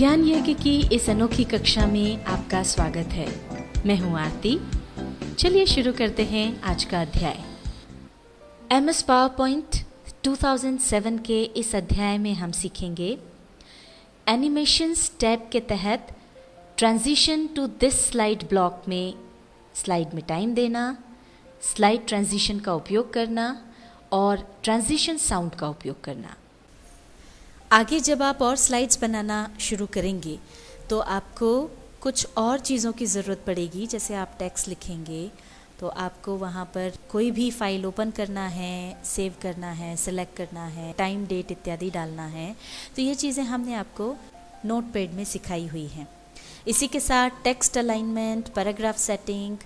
ज्ञान यज्ञ की इस अनोखी कक्षा में आपका स्वागत है। मैं हूं आरती। चलिए शुरू करते हैं आज का अध्याय। MS PowerPoint 2007 के इस अध्याय में हम सीखेंगे एनिमेशंस टैब के तहत transition to this slide block में स्लाइड में टाइम देना, स्लाइड ट्रांजिशन का उपयोग करना और ट्रांजिशन साउंड का उपयोग करना। आगे जब आप और स्लाइड्स बनाना शुरू करेंगे तो आपको कुछ और चीज़ों की ज़रूरत पड़ेगी। जैसे आप टेक्स्ट लिखेंगे तो आपको वहाँ पर कोई भी फाइल ओपन करना है, सेव करना है, सेलेक्ट करना है, टाइम डेट इत्यादि डालना है। तो ये चीज़ें हमने आपको नोटपैड में सिखाई हुई हैं। इसी के साथ text alignment, paragraph setting,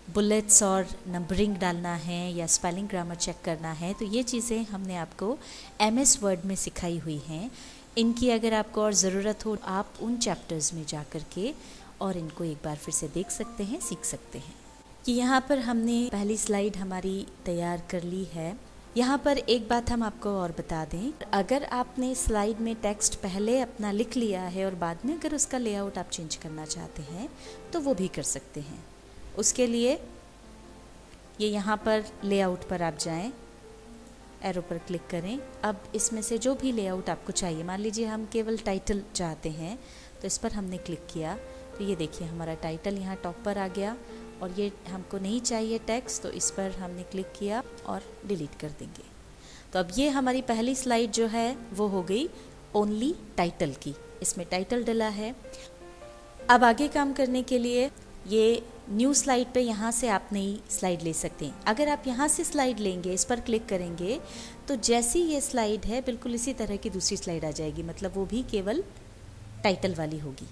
bullets और नंबरिंग डालना है या स्पेलिंग ग्रामर चेक करना है। तो ये चीज़ें हमने आपको MS वर्ड में सिखाई हुई हैं। इनकी अगर आपको और ज़रूरत हो आप उन चैप्टर्स में जा कर के और इनको एक बार फिर से देख सकते हैं, सीख सकते हैं। कि यहाँ पर हमने पहली स्लाइड हमारी तैयार कर ली है। यहाँ पर एक बात हम आपको और बता दें, अगर आपने स्लाइड में टेक्स्ट पहले अपना लिख लिया है और बाद में अगर उसका लेआउट आप चेंज करना चाहते हैं तो वो भी कर सकते हैं। उसके लिए ये यहाँ पर लेआउट पर आप जाएं, एरो पर क्लिक करें। अब इसमें से जो भी लेआउट आपको चाहिए, मान लीजिए हम केवल टाइटल चाहते हैं तो इस पर हमने क्लिक किया तो ये देखिए हमारा टाइटल यहाँ टॉप पर आ गया। और ये हमको नहीं चाहिए टेक्स्ट तो इस पर हमने क्लिक किया और डिलीट कर देंगे। तो अब ये हमारी पहली स्लाइड जो है वो हो गई ओनली टाइटल की। इसमें टाइटल डला है। अब आगे काम करने के लिए ये न्यू स्लाइड पे यहाँ से आप नई स्लाइड ले सकते हैं। अगर आप यहाँ से स्लाइड लेंगे, इस पर क्लिक करेंगे तो जैसी ये स्लाइड है बिल्कुल इसी तरह की दूसरी स्लाइड आ जाएगी, मतलब वो भी केवल टाइटल वाली होगी।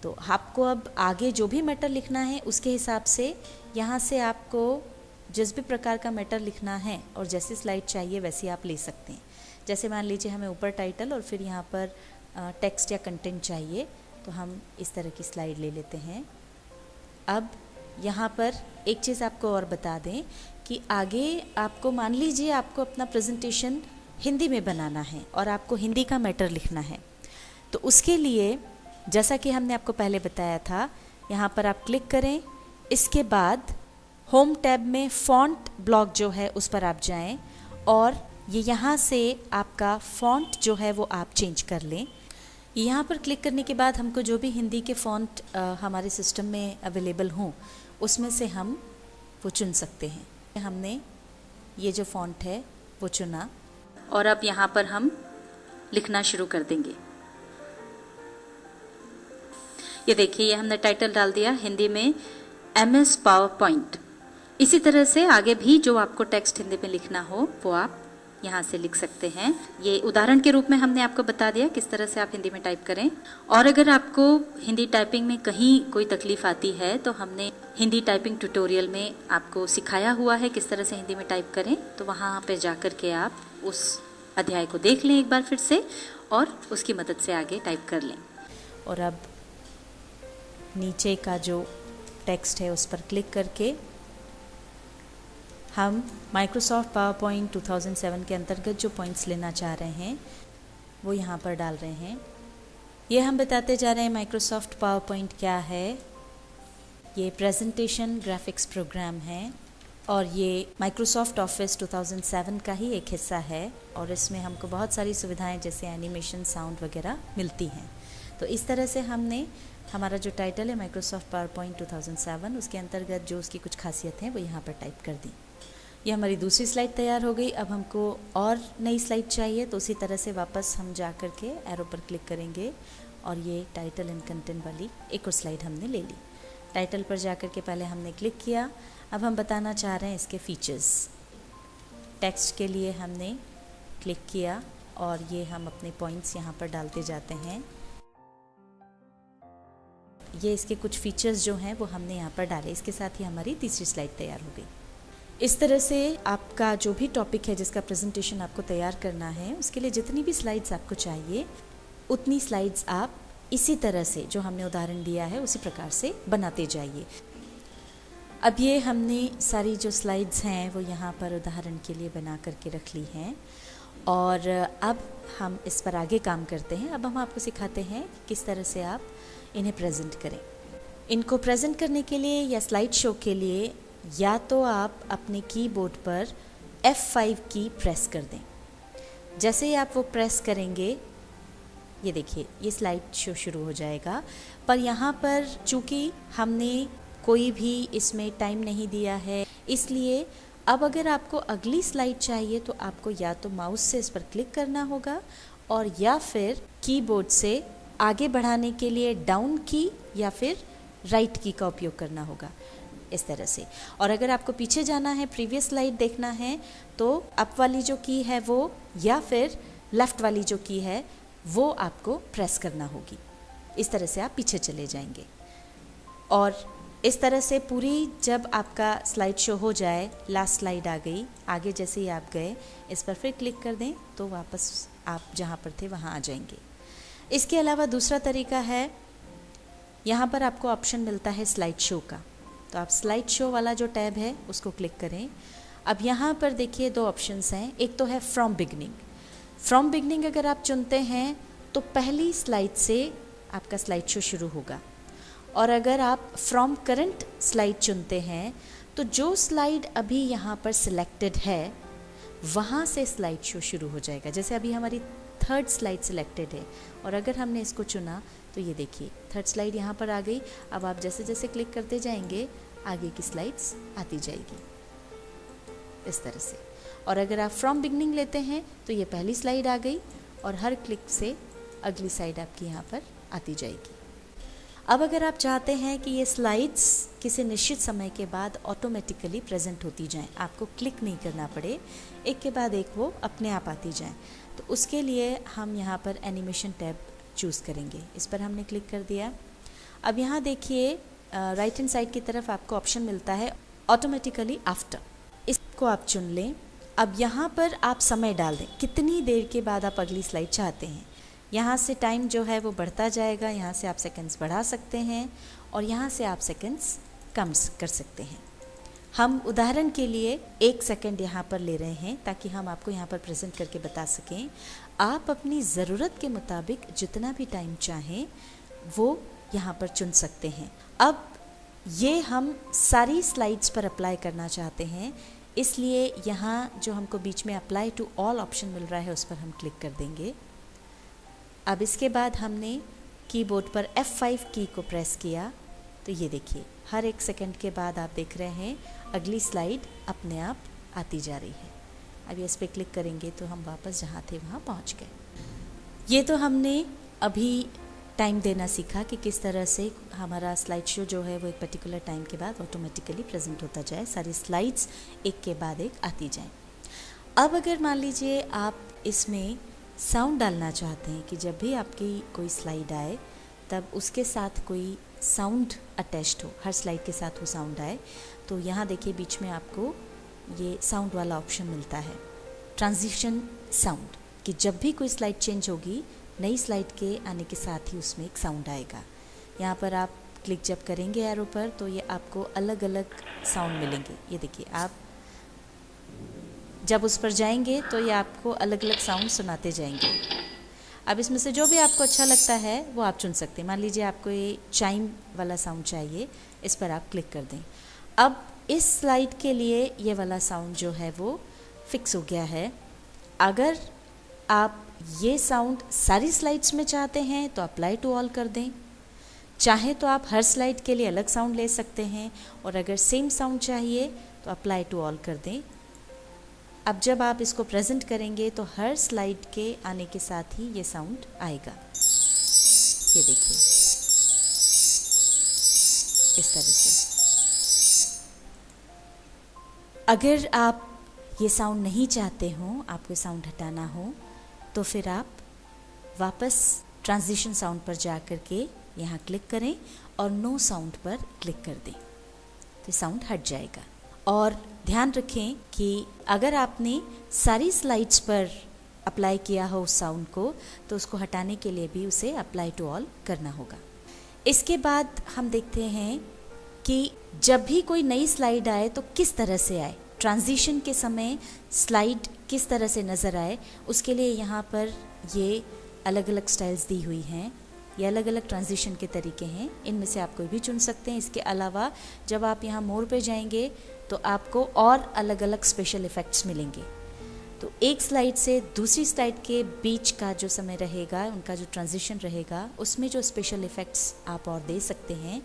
तो आपको अब आगे जो भी मैटर लिखना है उसके हिसाब से यहाँ से आपको जिस भी प्रकार का मैटर लिखना है और जैसी स्लाइड चाहिए वैसी आप ले सकते हैं। जैसे मान लीजिए हमें ऊपर टाइटल और फिर यहाँ पर टेक्स्ट या कंटेंट चाहिए तो हम इस तरह की स्लाइड ले लेते हैं। अब यहाँ पर एक चीज़ आपको और बता दें कि आगे आपको मान लीजिए आपको अपना प्रेजेंटेशन हिंदी में बनाना है और आपको हिंदी का मैटर लिखना है। तो उसके लिए जैसा कि हमने आपको पहले बताया था, यहाँ पर आप क्लिक करें। इसके बाद होम टैब में फ़ॉन्ट ब्लॉक जो है उस पर आप जाएं और ये यहाँ से आपका फ़ॉन्ट जो है वो आप चेंज कर लें। यहाँ पर क्लिक करने के बाद हमको जो भी हिंदी के फ़ॉन्ट हमारे सिस्टम में अवेलेबल हों उसमें से हम वो चुन सकते हैं। हमने ये जो फ़ॉन्ट है वो चुना और अब यहाँ पर हम लिखना शुरू कर देंगे। ये देखिए ये हमने टाइटल डाल दिया हिंदी में MS PowerPoint। इसी तरह से आगे भी जो आपको टेक्स्ट हिंदी में लिखना हो वो आप यहाँ से लिख सकते हैं। ये उदाहरण के रूप में हमने आपको बता दिया किस तरह से आप हिंदी में टाइप करें। और अगर आपको हिंदी टाइपिंग में कहीं कोई तकलीफ आती है तो हमने हिंदी टाइपिंग ट्यूटोरियल में आपको सिखाया हुआ है किस तरह से हिंदी में टाइप करें। तो वहाँ पे जा कर के आप उस अध्याय को देख लें एक बार फिर से और उसकी मदद से आगे टाइप कर लें। और अब नीचे का जो टेक्स्ट है उस पर क्लिक करके हम माइक्रोसॉफ्ट पावरपॉइंट 2007 के अंतर्गत जो पॉइंट्स लेना चाह रहे हैं वो यहाँ पर डाल रहे हैं। ये हम बताते जा रहे हैं माइक्रोसॉफ्ट पावरपॉइंट क्या है। ये प्रेजेंटेशन ग्राफिक्स प्रोग्राम है और ये माइक्रोसॉफ्ट ऑफिस 2007 का ही एक हिस्सा है और इसमें हमको बहुत सारी सुविधाएं जैसे एनिमेशन, साउंड वगैरह मिलती हैं। तो इस तरह से हमने हमारा जो टाइटल है माइक्रोसॉफ्ट पावरपॉइंट 2007 उसके अंतर्गत जो उसकी कुछ खासियत हैं वो यहाँ पर टाइप कर दी। ये हमारी दूसरी स्लाइड तैयार हो गई। अब हमको और नई स्लाइड चाहिए तो उसी तरह से वापस हम जा कर के एरो पर क्लिक करेंगे और ये टाइटल एंड कंटेंट वाली एक और स्लाइड हमने ले ली। टाइटल पर जा कर के पहले हमने क्लिक किया। अब हम बताना चाह रहे हैं इसके फीचर्स। टेक्स्ट के लिए हमने क्लिक किया और ये हम अपने पॉइंट्स यहाँ पर डालते जाते हैं। ये इसके कुछ फीचर्स जो हैं वो हमने यहाँ पर डाले। इसके साथ ही हमारी तीसरी स्लाइड तैयार हो गई। इस तरह से आपका जो भी टॉपिक है जिसका प्रेजेंटेशन आपको तैयार करना है उसके लिए जितनी भी स्लाइड्स आपको चाहिए उतनी स्लाइड्स आप इसी तरह से जो हमने उदाहरण दिया है उसी प्रकार से बनाते जाइए। अब ये हमने सारी जो स्लाइड्स हैं वो यहाँ पर उदाहरण के लिए बना करके रख ली हैं और अब हम इस पर आगे काम करते हैं। अब हम आपको सिखाते हैं कि किस तरह से आप इन्हें प्रेजेंट करें। इनको प्रेजेंट करने के लिए या स्लाइड शो के लिए या तो आप अपने कीबोर्ड पर F5 की प्रेस कर दें। जैसे ही आप वो प्रेस करेंगे, ये देखिए ये स्लाइड शो शुरू हो जाएगा। पर यहाँ पर चूँकि हमने कोई भी इसमें टाइम नहीं दिया है, इसलिए अब अगर आपको अगली स्लाइड चाहिए तो आपको या तो माउस से इस पर क्लिक करना होगा और या फिर कीबोर्ड से आगे बढ़ाने के लिए डाउन की या फिर राइट की का उपयोग करना होगा, इस तरह से। और अगर आपको पीछे जाना है, प्रीवियस स्लाइड देखना है, तो अप वाली जो की है वो या फिर लेफ़्ट वाली जो की है वो आपको प्रेस करना होगी। इस तरह से आप पीछे चले जाएंगे और इस तरह से पूरी जब आपका स्लाइड शो हो जाए, लास्ट स्लाइड आ गई, आगे जैसे ही आप गए इस पर फिर क्लिक कर दें तो वापस आप जहाँ पर थे वहाँ आ जाएंगे। इसके अलावा दूसरा तरीका है, यहाँ पर आपको ऑप्शन मिलता है स्लाइड शो का, तो आप स्लाइड शो वाला जो टैब है उसको क्लिक करें। अब यहाँ पर देखिए दो ऑप्शंस हैं, एक तो है फ्रॉम बिगनिंग। फ्रॉम बिगनिंग अगर आप चुनते हैं तो पहली स्लाइड से आपका स्लाइड शो शुरू होगा, और अगर आप फ्रॉम करंट स्लाइड चुनते हैं तो जो स्लाइड अभी यहाँ पर सिलेक्टेड है वहाँ से स्लाइड शो शुरू हो जाएगा। जैसे अभी हमारी थर्ड स्लाइड सिलेक्टेड है और अगर हमने इसको चुना तो ये देखिए थर्ड स्लाइड यहाँ पर आ गई। अब आप जैसे जैसे क्लिक करते जाएंगे आगे की स्लाइड्स आती जाएगी इस तरह से। और अगर आप फ्रॉम बिगनिंग लेते हैं तो ये पहली स्लाइड आ गई और हर क्लिक से अगली स्लाइड आपकी यहाँ पर आती जाएगी। अब अगर आप चाहते हैं कि ये स्लाइड्स किसी निश्चित समय के बाद ऑटोमेटिकली प्रेजेंट होती जाएं, आपको क्लिक नहीं करना पड़े, एक के बाद एक वो अपने आप आती जाएं, तो उसके लिए हम यहाँ पर एनिमेशन टैब चूज़ करेंगे। इस पर हमने क्लिक कर दिया। अब यहाँ देखिए राइट हैंड साइड की तरफ आपको ऑप्शन मिलता है ऑटोमेटिकली आफ्टर, इसको आप चुन लें। अब यहाँ पर आप समय डाल दें, कितनी देर के बाद आप अगली स्लाइड चाहते हैं। यहाँ से टाइम जो है वो बढ़ता जाएगा, यहाँ से आप सेकंड्स बढ़ा सकते हैं और यहाँ से आप सेकंड्स कम कर सकते हैं। हम उदाहरण के लिए 1 सेकंड यहाँ पर ले रहे हैं ताकि हम आपको यहाँ पर प्रेजेंट करके बता सकें। आप अपनी ज़रूरत के मुताबिक जितना भी टाइम चाहें वो यहाँ पर चुन सकते हैं। अब ये हम सारी स्लाइड्स पर अप्लाई करना चाहते हैं, इसलिए यहाँ जो हमको बीच में अप्लाई टू ऑल ऑप्शन मिल रहा है उस पर हम क्लिक कर देंगे। अब इसके बाद हमने कीबोर्ड पर F5 की को प्रेस किया तो ये देखिए हर 1 सेकंड के बाद आप देख रहे हैं अगली स्लाइड अपने आप आती जा रही है। अब इस पर क्लिक करेंगे तो हम वापस जहाँ थे वहाँ पहुँच गए। ये तो हमने अभी टाइम देना सीखा कि किस तरह से हमारा स्लाइड शो जो है वो एक पर्टिकुलर टाइम के बाद ऑटोमेटिकली प्रेजेंट होता जाए, सारी स्लाइड्स एक के बाद एक आती जाएं। अब अगर मान लीजिए आप इसमें साउंड डालना चाहते हैं कि जब भी आपकी कोई स्लाइड आए तब उसके साथ कोई साउंड अटैच्ड हो, हर स्लाइड के साथ वो साउंड आए, तो यहाँ देखिए बीच में आपको ये साउंड वाला ऑप्शन मिलता है, ट्रांजिशन साउंड, कि जब भी कोई स्लाइड चेंज होगी नई स्लाइड के आने के साथ ही उसमें एक साउंड आएगा। यहाँ पर आप क्लिक जब करेंगे एरो पर तो ये आपको अलग अलग साउंड मिलेंगे। ये देखिए आप जब उस पर जाएंगे तो ये आपको अलग अलग साउंड सुनाते जाएंगे। अब इसमें से जो भी आपको अच्छा लगता है वो आप चुन सकते हैं। मान लीजिए आपको ये चाइम वाला साउंड चाहिए, इस पर आप क्लिक कर दें। अब इस स्लाइड के लिए ये वाला साउंड जो है वो फिक्स हो गया है। अगर आप ये साउंड सारी स्लाइड्स में चाहते हैं तो अप्लाई टू ऑल कर दें, चाहे तो आप हर स्लाइड के लिए अलग साउंड ले सकते हैं, और अगर सेम साउंड चाहिए तो अप्लाई टू ऑल कर दें। अब जब आप इसको प्रेजेंट करेंगे तो हर स्लाइड के आने के साथ ही ये साउंड आएगा। ये देखिए इस तरह से। अगर आप ये साउंड नहीं चाहते हो, आपको साउंड हटाना हो, तो फिर आप वापस ट्रांजिशन साउंड पर जा कर के यहाँ क्लिक करें और नो साउंड पर क्लिक कर दें, तो साउंड हट जाएगा। और ध्यान रखें कि अगर आपने सारी स्लाइड्स पर अप्लाई किया हो उस साउंड को, तो उसको हटाने के लिए भी उसे अप्लाई टू ऑल करना होगा। इसके बाद हम देखते हैं कि जब भी कोई नई स्लाइड आए तो किस तरह से आए। ट्रांजिशन के समय स्लाइड किस तरह से नज़र आए उसके लिए यहाँ पर ये अलग अलग स्टाइल्स दी हुई हैं। ये अलग अलग ट्रांजिशन के तरीके हैं, इनमें से आप कोई भी चुन सकते हैं। इसके अलावा जब आप यहाँ मोर पे जाएंगे तो आपको और अलग अलग स्पेशल इफ़ेक्ट्स मिलेंगे। तो एक स्लाइड से दूसरी स्लाइड के बीच का जो समय रहेगा, उनका जो ट्रांजिशन रहेगा, उसमें जो स्पेशल इफ़ेक्ट्स आप और दे सकते हैं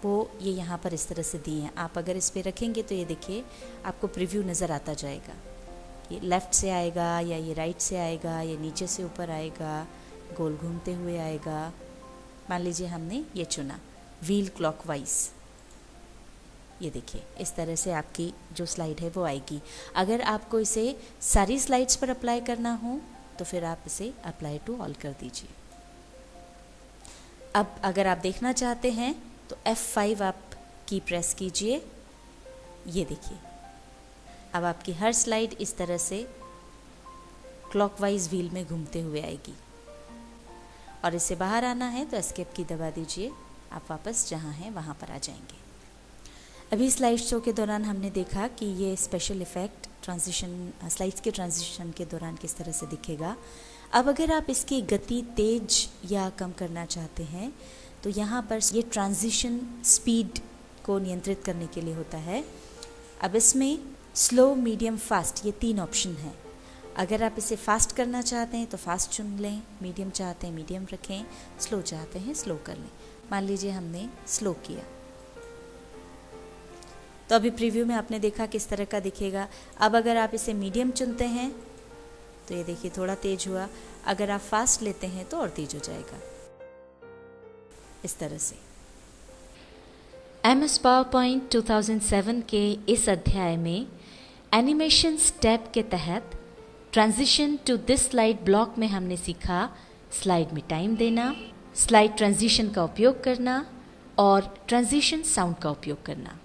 वो ये यहाँ पर इस तरह से दिए हैं। आप अगर इस पर रखेंगे तो ये देखिए आपको प्रीव्यू नज़र आता जाएगा। ये लेफ़्ट से आएगा या ये राइट से आएगा, ये नीचे से ऊपर आएगा, गोल घूमते हुए आएगा। मान लीजिए हमने ये चुना व्हील क्लॉकवाइज, ये देखिए इस तरह से आपकी जो स्लाइड है वो आएगी। अगर आपको इसे सारी स्लाइड्स पर अप्लाई करना हो तो फिर आप इसे अप्लाई टू ऑल कर दीजिए। अब अगर आप देखना चाहते हैं तो F5 आप की प्रेस कीजिए। ये देखिए अब आपकी हर स्लाइड इस तरह से क्लॉकवाइज व्हील में घूमते हुए आएगी। और इससे बाहर आना है तो एस्केप की दबा दीजिए, आप वापस जहाँ हैं वहाँ पर आ जाएंगे। अभी स्लाइड शो के दौरान हमने देखा कि ये स्पेशल इफ़ेक्ट ट्रांजिशन, स्लाइड्स के ट्रांजिशन के दौरान किस तरह से दिखेगा। अब अगर आप इसकी गति तेज या कम करना चाहते हैं तो यहाँ पर ये ट्रांजिशन स्पीड को नियंत्रित करने के लिए होता है। अब इसमें स्लो, मीडियम, फास्ट ये 3 ऑप्शन हैं। अगर आप इसे फास्ट करना चाहते हैं तो फास्ट चुन लें, मीडियम चाहते हैं मीडियम रखें, स्लो चाहते हैं स्लो कर लें। मान लीजिए हमने स्लो किया तो अभी प्रीव्यू में आपने देखा किस तरह का दिखेगा। अब अगर आप इसे मीडियम चुनते हैं तो ये देखिए थोड़ा तेज हुआ। अगर आप फास्ट लेते हैं तो और तेज हो जाएगा इस तरह से। MS PowerPoint 2007 के इस अध्याय में एनिमेशन स्टेप के तहत transition to this slide block में हमने सीखा स्लाइड में टाइम देना, स्लाइड ट्रांजिशन का उपयोग करना और ट्रांजिशन साउंड का उपयोग करना।